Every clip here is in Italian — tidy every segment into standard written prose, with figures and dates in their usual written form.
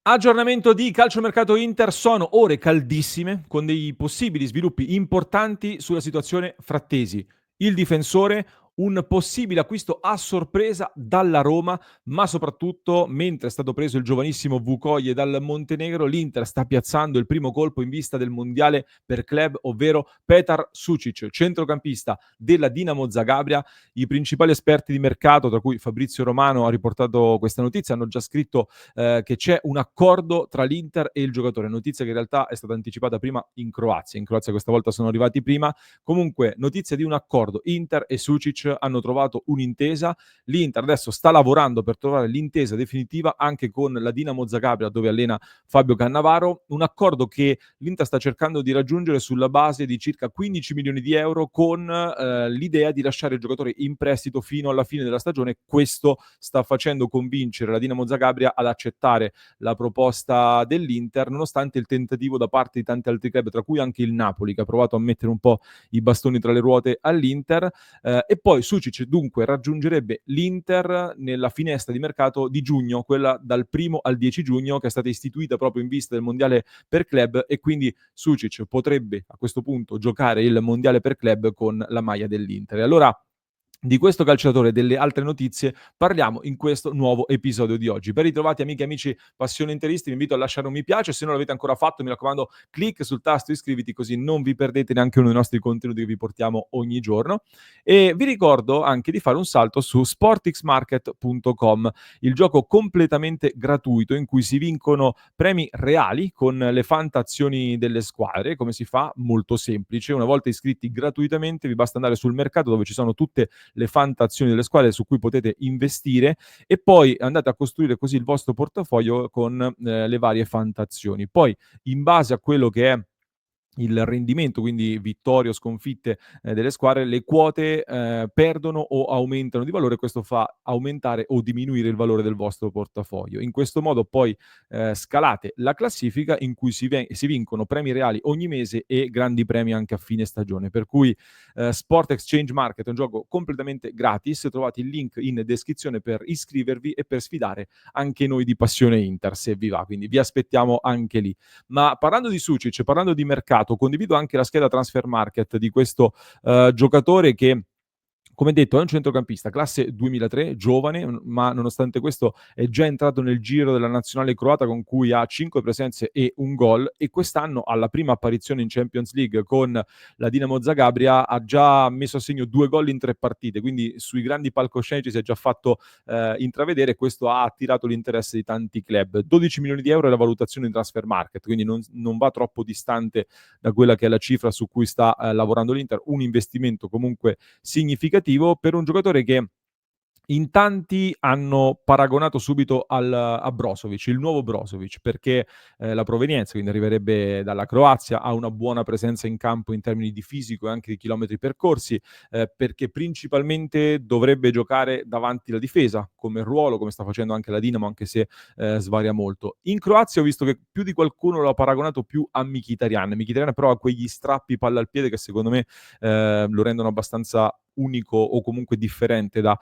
Aggiornamento di calciomercato Inter, sono ore caldissime con dei possibili sviluppi importanti sulla situazione Frattesi. Il difensore, un possibile acquisto a sorpresa dalla Roma, ma soprattutto mentre è stato preso il giovanissimo Vukoye dal Montenegro, l'Inter sta piazzando il primo colpo in vista del mondiale per club, ovvero Petar Sucic, centrocampista della Dinamo Zagabria. I principali esperti di mercato, tra cui Fabrizio Romano, ha riportato questa notizia, hanno già scritto che c'è un accordo tra l'Inter e il giocatore. Notizia che in realtà è stata anticipata prima in Croazia. In Croazia questa volta sono arrivati prima. Comunque, notizia di un accordo. Inter e Sucic hanno trovato un'intesa. L'Inter adesso sta lavorando per trovare l'intesa definitiva anche con la Dinamo Zagabria, dove allena Fabio Cannavaro. Un accordo che l'Inter sta cercando di raggiungere sulla base di circa 15 milioni di euro con l'idea di lasciare il giocatore in prestito fino alla fine della stagione. Questo sta facendo convincere la Dinamo Zagabria ad accettare la proposta dell'Inter, nonostante il tentativo da parte di tanti altri club, tra cui anche il Napoli, che ha provato a mettere un po' i bastoni tra le ruote all'Inter. E poi Sucic dunque raggiungerebbe l'Inter nella finestra di mercato di giugno, quella dal 1° al 10 giugno, che è stata istituita proprio in vista del mondiale per club, e quindi Sucic potrebbe a questo punto giocare il mondiale per club con la maglia dell'Inter. E allora di questo calciatore e delle altre notizie parliamo in questo nuovo episodio di oggi. Ben ritrovati amiche e amici passione interisti, vi invito a lasciare un mi piace, se non l'avete ancora fatto mi raccomando clic sul tasto iscriviti, così non vi perdete neanche uno dei nostri contenuti che vi portiamo ogni giorno. E vi ricordo anche di fare un salto su sportixmarket.com, il gioco completamente gratuito in cui si vincono premi reali con le fantazioni delle squadre. Come si fa? Molto semplice. Una volta iscritti gratuitamente vi basta andare sul mercato dove ci sono tutte le fantazioni delle squadre su cui potete investire, e poi andate a costruire così il vostro portafoglio con le varie fantazioni. Poi, in base a quello che è il rendimento, quindi vittorie o sconfitte delle squadre, le quote perdono o aumentano di valore. Questo fa aumentare o diminuire il valore del vostro portafoglio. In questo modo poi scalate la classifica in cui si vincono premi reali ogni mese e grandi premi anche a fine stagione. Per cui Sport Exchange Market è un gioco completamente gratis. Trovate il link in descrizione per iscrivervi e per sfidare anche noi di Passione Inter, se vi va. Quindi vi aspettiamo anche lì. Ma parlando di Sucic, parlando di mercato, condivido anche la scheda transfer market di questo giocatore che, come detto, è un centrocampista, classe 2003, giovane, ma nonostante questo è già entrato nel giro della nazionale croata, con cui ha 5 presenze e un gol, e quest'anno alla prima apparizione in Champions League con la Dinamo Zagabria ha già messo a segno 2 gol in 3 partite, quindi sui grandi palcoscenici si è già fatto intravedere. Questo ha attirato l'interesse di tanti club. 12 milioni di euro è la valutazione in transfer market, quindi non va troppo distante da quella che è la cifra su cui sta lavorando l'Inter. Un investimento comunque significativo per un giocatore che in tanti hanno paragonato subito a Brozovic, il nuovo Brozovic, perché la provenienza, quindi arriverebbe dalla Croazia, ha una buona presenza in campo in termini di fisico e anche di chilometri percorsi, perché principalmente dovrebbe giocare davanti la difesa, come ruolo, come sta facendo anche la Dinamo, anche se svaria molto. In Croazia ho visto che più di qualcuno lo ha paragonato più a Mkhitaryan. Mkhitaryan però ha quegli strappi palla al piede che secondo me lo rendono abbastanza unico o comunque differente da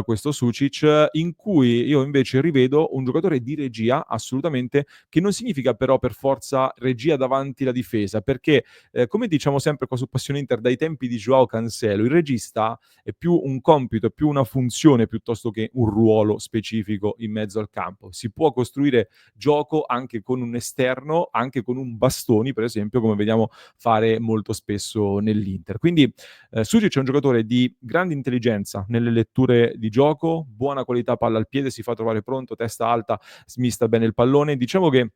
questo Sucic, in cui io invece rivedo un giocatore di regia assolutamente, che non significa però per forza regia davanti la difesa, perché come diciamo sempre qua su Passione Inter dai tempi di Joao Cancelo, il regista è più un compito, è più una funzione piuttosto che un ruolo specifico in mezzo al campo. Si può costruire gioco anche con un esterno, anche con un Bastoni per esempio, come vediamo fare molto spesso nell'Inter. Quindi Sucic è un giocatore di grande intelligenza nelle letture di gioco, buona qualità palla al piede, si fa trovare pronto, testa alta, smista bene il pallone. Diciamo che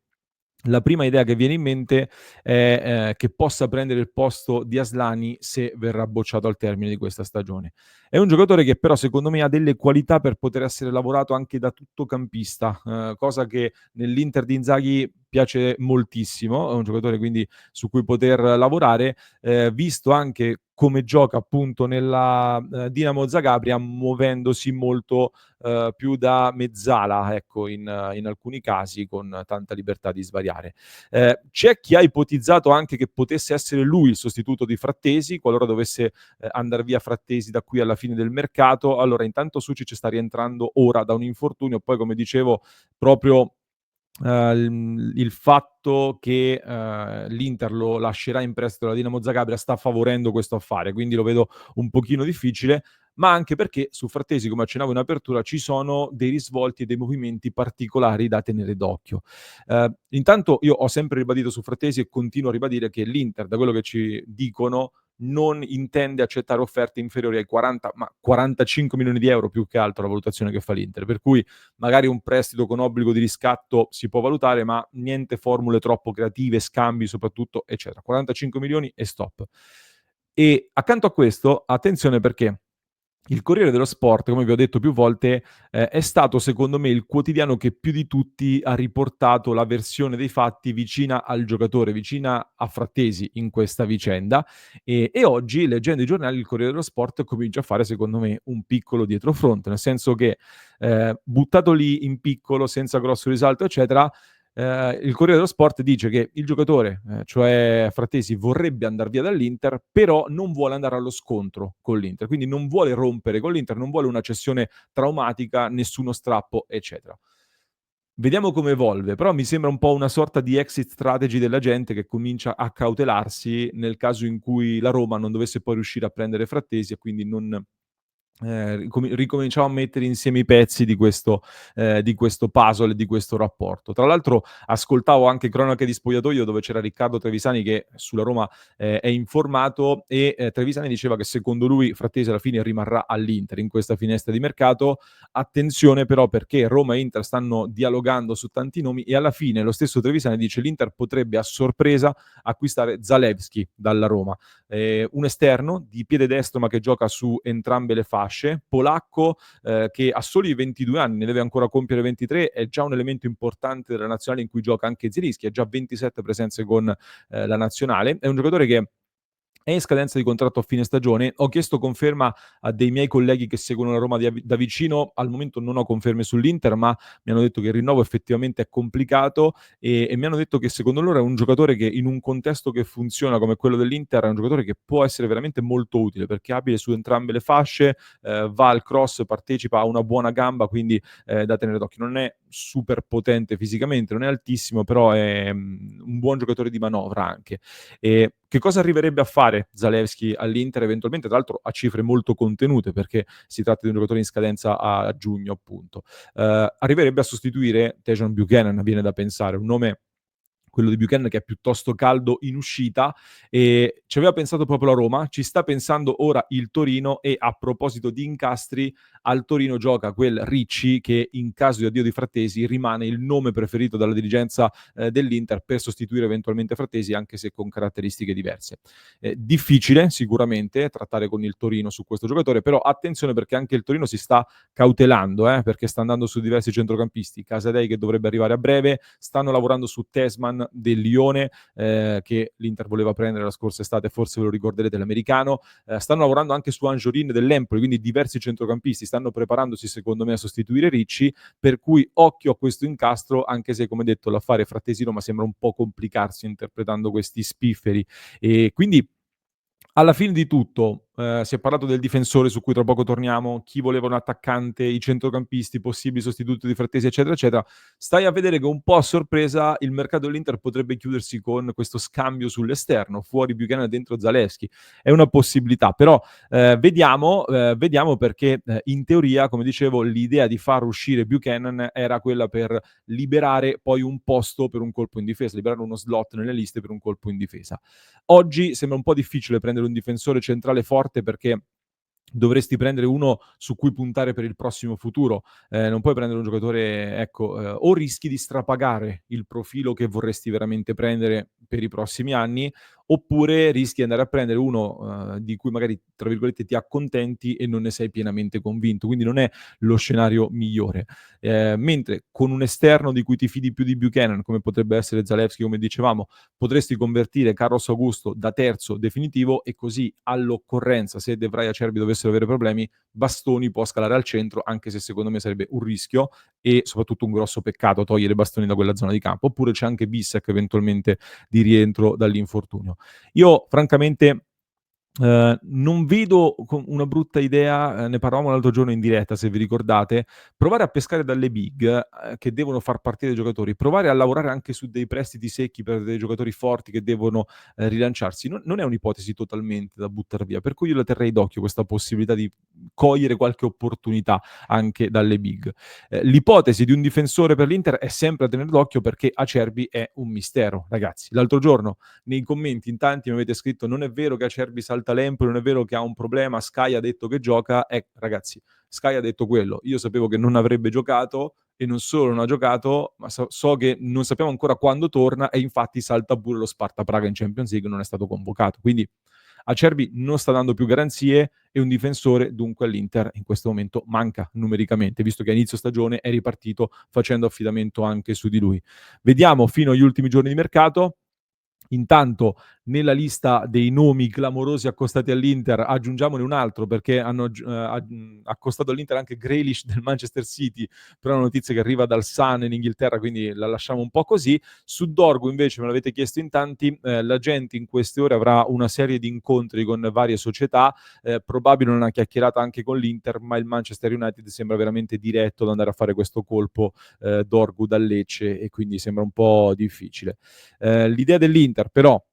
la prima idea che viene in mente è che possa prendere il posto di Aslani se verrà bocciato al termine di questa stagione. È un giocatore che però secondo me ha delle qualità per poter essere lavorato anche da tuttocampista, cosa che nell'Inter di Inzaghi piace moltissimo. È un giocatore quindi su cui poter lavorare, visto anche come gioca appunto nella Dinamo Zagabria, muovendosi molto più da mezzala, ecco, in alcuni casi, con tanta libertà di svariare. C'è chi ha ipotizzato anche che potesse essere lui il sostituto di Frattesi, qualora dovesse andar via Frattesi da qui alla fine del mercato. Allora, intanto Sucic sta rientrando ora da un infortunio, poi come dicevo proprio il fatto che, l'Inter lo lascerà in prestito alla Dinamo Zagabria sta favorendo questo affare, quindi lo vedo un pochino difficile, ma anche perché su Frattesi, come accennavo in apertura, ci sono dei risvolti e dei movimenti particolari da tenere d'occhio. Intanto io ho sempre ribadito su Frattesi e continuo a ribadire che l'Inter, da quello che ci dicono, non intende accettare offerte inferiori ai 40, ma 45 milioni di euro più che altro la valutazione che fa l'Inter, per cui magari un prestito con obbligo di riscatto si può valutare, ma niente formule troppo creative, scambi soprattutto, eccetera. 45 milioni e stop. E accanto a questo, attenzione perché il Corriere dello Sport, come vi ho detto più volte, è stato secondo me il quotidiano che più di tutti ha riportato la versione dei fatti vicina al giocatore, vicina a Frattesi in questa vicenda e oggi leggendo i giornali il Corriere dello Sport comincia a fare secondo me un piccolo dietrofront, nel senso che, buttato lì in piccolo, senza grosso risalto eccetera, il Corriere dello Sport dice che il giocatore, cioè Frattesi, vorrebbe andar via dall'Inter, però non vuole andare allo scontro con l'Inter, quindi non vuole rompere con l'Inter, non vuole una cessione traumatica, nessuno strappo, eccetera. Vediamo come evolve, però mi sembra un po' una sorta di exit strategy della gente che comincia a cautelarsi nel caso in cui la Roma non dovesse poi riuscire a prendere Frattesi e quindi non ricominciamo a mettere insieme i pezzi di questo puzzle, di questo rapporto. Tra l'altro ascoltavo anche Cronache di spogliatoio dove c'era Riccardo Trevisani che sulla Roma, è informato e, Trevisani diceva che secondo lui Frattesi alla fine rimarrà all'Inter in questa finestra di mercato. Attenzione però perché Roma e Inter stanno dialogando su tanti nomi e alla fine lo stesso Trevisani dice: "L'Inter potrebbe a sorpresa acquistare Zalewski dalla Roma". Un esterno di piede destro ma che gioca su entrambe le fasce, polacco, che ha soli 22 anni, ne deve ancora compiere 23, è già un elemento importante della nazionale in cui gioca anche Zielinski, ha già 27 presenze con, la nazionale. È un giocatore che è in scadenza di contratto a fine stagione. Ho chiesto conferma a dei miei colleghi che seguono la Roma da vicino. Al momento non ho conferme sull'Inter, ma mi hanno detto che il rinnovo effettivamente è complicato e mi hanno detto che secondo loro è un giocatore che in un contesto che funziona come quello dell'Inter è un giocatore che può essere veramente molto utile perché è abile su entrambe le fasce, va al cross, partecipa, ha una buona gamba, quindi da tenere d'occhio. Non è super potente fisicamente, non è altissimo, però è un buon giocatore di manovra anche. Che cosa arriverebbe a fare Zalewski all'Inter eventualmente? Tra l'altro a cifre molto contenute, perché si tratta di un giocatore in scadenza a giugno appunto. Arriverebbe a sostituire Tejan Buchanan, viene da pensare, un nome quello di Buchanan che è piuttosto caldo in uscita e ci aveva pensato proprio la Roma, ci sta pensando ora il Torino e a proposito di incastri, al Torino gioca quel Ricci che in caso di addio di Frattesi rimane il nome preferito dalla dirigenza dell'Inter per sostituire eventualmente Frattesi anche se con caratteristiche diverse. Difficile sicuramente trattare con il Torino su questo giocatore, però attenzione perché anche il Torino si sta cautelando, perché sta andando su diversi centrocampisti. Casadei che dovrebbe arrivare a breve, stanno lavorando su Tesman del Lione, che l'Inter voleva prendere la scorsa estate, forse ve lo ricorderete, l'americano. Stanno lavorando anche su Anjorin dell'Empoli, quindi diversi centrocampisti stanno preparandosi secondo me a sostituire Ricci, per cui occhio a questo incastro, anche se come detto l'affare Frattesi Roma sembra un po' complicarsi interpretando questi spifferi. E quindi alla fine di tutto, si è parlato del difensore su cui tra poco torniamo, chi voleva un attaccante, i centrocampisti, possibili sostituti di Frattesi, eccetera, eccetera. Stai a vedere che un po' a sorpresa il mercato dell'Inter potrebbe chiudersi con questo scambio sull'esterno, fuori Buchanan e dentro Zalewski. È una possibilità, però vediamo perché, in teoria, come dicevo, l'idea di far uscire Buchanan era quella per liberare poi un posto per un colpo in difesa, liberare uno slot nelle liste per un colpo in difesa. Oggi sembra un po' difficile prendere un difensore centrale forte perché dovresti prendere uno su cui puntare per il prossimo futuro. Non puoi prendere un giocatore, ecco, o rischi di strapagare il profilo che vorresti veramente prendere per i prossimi anni, oppure rischi di andare a prendere uno, di cui magari, tra virgolette, "ti accontenti" e non ne sei pienamente convinto. Quindi non è lo scenario migliore. Mentre con un esterno di cui ti fidi più di Buchanan, come potrebbe essere Zalewski, come dicevamo, potresti convertire Carlos Augusto da terzo definitivo e così all'occorrenza, se De Vrij e Acerbi dovessero avere problemi, Bastoni può scalare al centro, anche se secondo me sarebbe un rischio e soprattutto un grosso peccato togliere Bastoni da quella zona di campo. Oppure c'è anche Bissek eventualmente di rientro dall'infortunio. Io francamente Non vedo una brutta idea, ne parlavamo l'altro giorno in diretta, se vi ricordate, provare a pescare dalle big, che devono far partire i giocatori, provare a lavorare anche su dei prestiti secchi per dei giocatori forti che devono, rilanciarsi, non è un'ipotesi totalmente da buttar via, per cui io la terrei d'occhio questa possibilità di cogliere qualche opportunità anche dalle big. L'ipotesi di un difensore per l'Inter è sempre da tener d'occhio perché Acerbi è un mistero, ragazzi. L'altro giorno nei commenti in tanti mi avete scritto: "Non è vero che Acerbi salta l'Empoli, non è vero che ha un problema, Sky ha detto che gioca". Ragazzi, Sky ha detto quello. Io sapevo che non avrebbe giocato e non solo non ha giocato, ma so che non sappiamo ancora quando torna e infatti salta pure lo Sparta Praga in Champions League, non è stato convocato. Quindi Acerbi non sta dando più garanzie e un difensore dunque all'Inter in questo momento manca numericamente, visto che a inizio stagione è ripartito facendo affidamento anche su di lui. Vediamo fino agli ultimi giorni di mercato. Intanto nella lista dei nomi clamorosi accostati all'Inter aggiungiamone un altro perché hanno accostato all'Inter anche Grealish del Manchester City, però è una notizia che arriva dal Sun in Inghilterra, quindi la lasciamo un po' così. Su Dorgu invece me l'avete chiesto in tanti, l'agente in queste ore avrà una serie di incontri con varie società, probabile una chiacchierata anche con l'Inter, ma il Manchester United sembra veramente diretto ad andare a fare questo colpo Dorgu dal Lecce e quindi sembra un po' difficile. L'idea dell'Inter però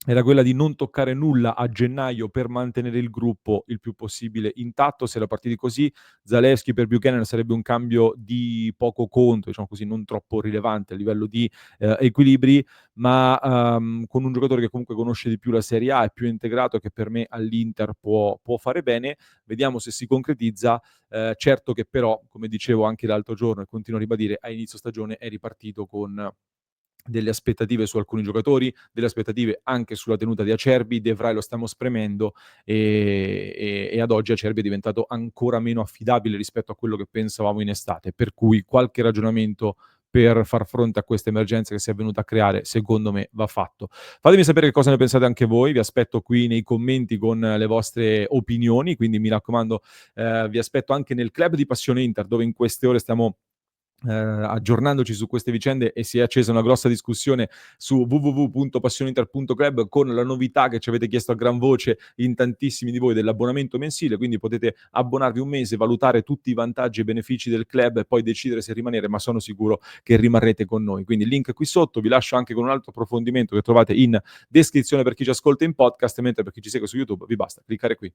era quella di non toccare nulla a gennaio per mantenere il gruppo il più possibile intatto. Se era partiti così, Zalewski per Buchanan sarebbe un cambio di poco conto, diciamo così, non troppo rilevante a livello di equilibri, ma con un giocatore che comunque conosce di più la Serie A, è più integrato, che per me all'Inter può fare bene. Vediamo se si concretizza. Certo che però, come dicevo anche l'altro giorno e continuo a ribadire, a inizio stagione è ripartito con delle aspettative su alcuni giocatori, delle aspettative anche sulla tenuta di Acerbi. De Vrij lo stiamo spremendo e ad oggi Acerbi è diventato ancora meno affidabile rispetto a quello che pensavamo in estate, per cui qualche ragionamento per far fronte a questa emergenza che si è venuta a creare, secondo me va fatto. Fatemi sapere che cosa ne pensate anche voi, vi aspetto qui nei commenti con le vostre opinioni, quindi mi raccomando, vi aspetto anche nel club di Passione Inter, dove in queste ore stiamo aggiornandoci su queste vicende e si è accesa una grossa discussione su www.passioneinter.club con la novità che ci avete chiesto a gran voce in tantissimi di voi dell'abbonamento mensile, quindi potete abbonarvi un mese, valutare tutti i vantaggi e benefici del club e poi decidere se rimanere, ma sono sicuro che rimarrete con noi. Quindi il link qui sotto, vi lascio anche con un altro approfondimento che trovate in descrizione per chi ci ascolta in podcast, mentre per chi ci segue su YouTube vi basta cliccare qui.